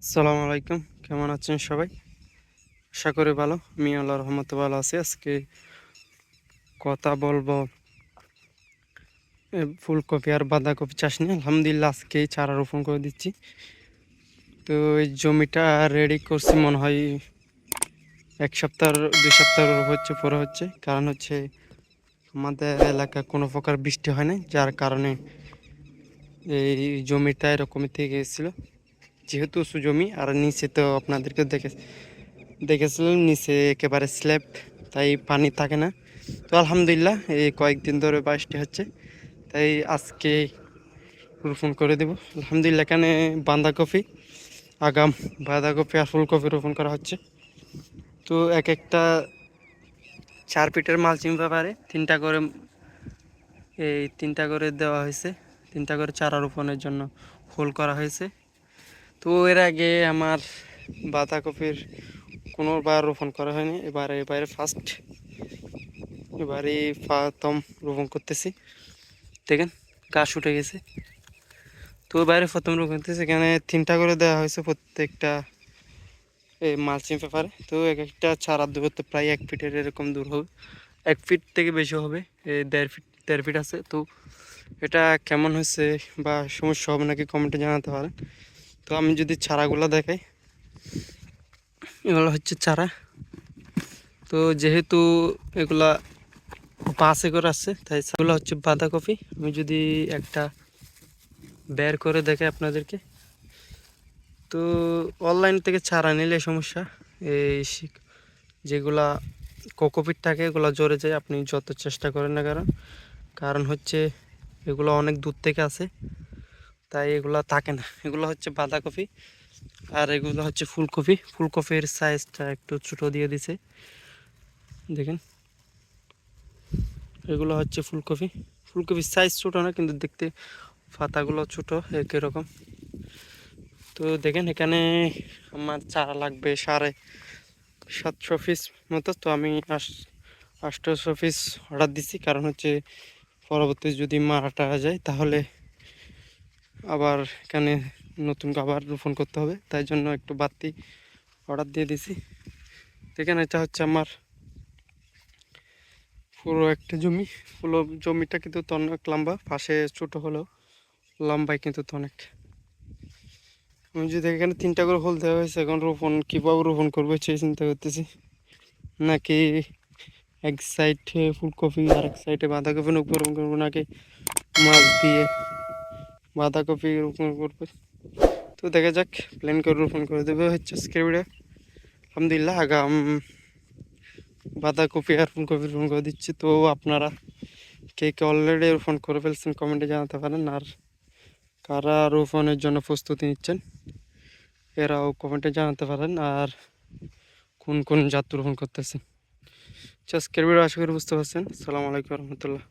আসসালামু আলাইকুম, কেমন আছেন সবাই? আশা করি ভালো। আমি আল্লাহর রহমতে ভালো আছি। আজকে কথা বলবো ফুলকপি আর বাঁধাকপি চাষ নিয়ে। আলহামদুলিল্লাহ আজকেই চারা রোপণ করে দিচ্ছি। তো এই জমিটা রেডি করছি মনে হয় 1 সপ্তাহ 2 সপ্তাহ হচ্ছে পরে হচ্ছে। কারণ হচ্ছে আমাদের এলাকায় কোনো প্রকার বৃষ্টি হয় না, যার কারণে এই জমিটা এরকমই থেকে গেছিলো। যেহেতু উঁচু জমি আর নিচে তো আপনাদেরকে দেখেছিলাম নিচে একেবারে স্ল্যাব, তাই পানি থাকে না। তো আলহামদুলিল্লাহ এই কয়েকদিন ধরে বৃষ্টি হচ্ছে, তাই আজকে রোপণ করে দেব। আলহামদুলিল্লাহ এখানে বাঁধাকপি, আগাম বাঁধাকপি আর ফুলকপি রোপণ করা হচ্ছে। তো এক একটা 4 ফিটের মালচিং পেপারে তিনটা করে দেওয়া হয়েছে। 3টা করে চারা রোপণের জন্য হোল করা হয়েছে। তো এর আগে আমার বাঁধাকপির কোনোবার রোপণ করা হয়নি, এবারে ফার্স্ট, এবারে প্রথম রোপণ করতেছি। দেখেন গাছ উঠে গেছে। তো বাইরে প্রথম রোপণ করতেছি, এখানে 3টা করে দেওয়া হয়েছে প্রত্যেকটা এই মালচিং পেপারে। তো এক একটা চারা দূরত্ব প্রায় 1 ফিটের এরকম দূর হবে, 1 ফিট থেকে বেশি হবে, 1.5 ফিট আছে। তো এটা কেমন হয়েছে বা সমস্যা হবে নাকি কমেন্টে জানাতে পারেন। তো আমি যদি চারাগুলো দেখাই, এগুলো হচ্ছে চারা। তো যেহেতু এগুলা বাসে করে আসছে, তাই এগুলো হচ্ছে বাঁধাকপি। আমি যদি একটা বের করে দেখাই আপনাদেরকে, তো অনলাইন থেকে চারা নিলে সমস্যা, এই যেগুলা কোকোপিট থাকে এগুলো জড়ে যায়, আপনি যত চেষ্টা করেন না কারণ কারণ হচ্ছে এগুলো অনেক দূর থেকে আসে, তাই এগুলো থাকে না। এগুলো হচ্ছে বাঁধাকপি আর এগুলো হচ্ছে ফুলকপি। ফুলকপির সাইজটা একটু ছোটো দিয়ে দিছে, দেখেন। এগুলো হচ্ছে ফুলকপির সাইজ ছোটো না, কিন্তু দেখতে পাতাগুলো ছোটো একই রকম। তো দেখেন এখানে আমার চারা লাগবে 750 পিস মতো। তো আমি 800 পিস অর্ডার দিছি, কারণ হচ্ছে পরবর্তী যদি মারা টারা যায় তাহলে আবার এখানে নতুন আবার রোপণ করতে হবে, তাই জন্য একটু বাড়তি অর্ডার দিয়ে দিছি। দেখেন এটা হচ্ছে আমার পুরো একটা জমি। পুরো জমিটা কিন্তু তো অনেক লম্বা, পাশে ছোট হলেও লম্বায় কিন্তু তো অনেক। আমি যদি এখানে 3টা করে হোল দেওয়া হয়েছে, এখন রোপণ কীভাবে রোপণ করবো সেই চিন্তা করতেছি। নাকি এক সাইডে ফুলকপি আর এক সাইডে বাঁধাকপি রোপণ করবো, নাকি মাছ দিয়ে বাঁধাকপি রোপণ করবো। তো দেখা যাক, প্ল্যান করে রোপণ করে দেবে হচ্ছে আজকের ভিডিও। আলহামদুলিল্লাহ আগাম বাঁধাকপি আর ফুলকপি রোপণ করে দিচ্ছি। তো আপনারা কে কে অলরেডি রোপণ করে ফেলছেন কমেন্টে জানাতে পারেন, আর কারা রোপণের জন্য প্রস্তুতি নিচ্ছেন এরাও কমেন্টে জানাতে পারেন, আর কোন কোন জাত রোপণ করতেছেন। আজকের ভিডিও আশা করি বুঝতে পারছেন। আসসালামু আলাইকুম রহমতুল্লাহ।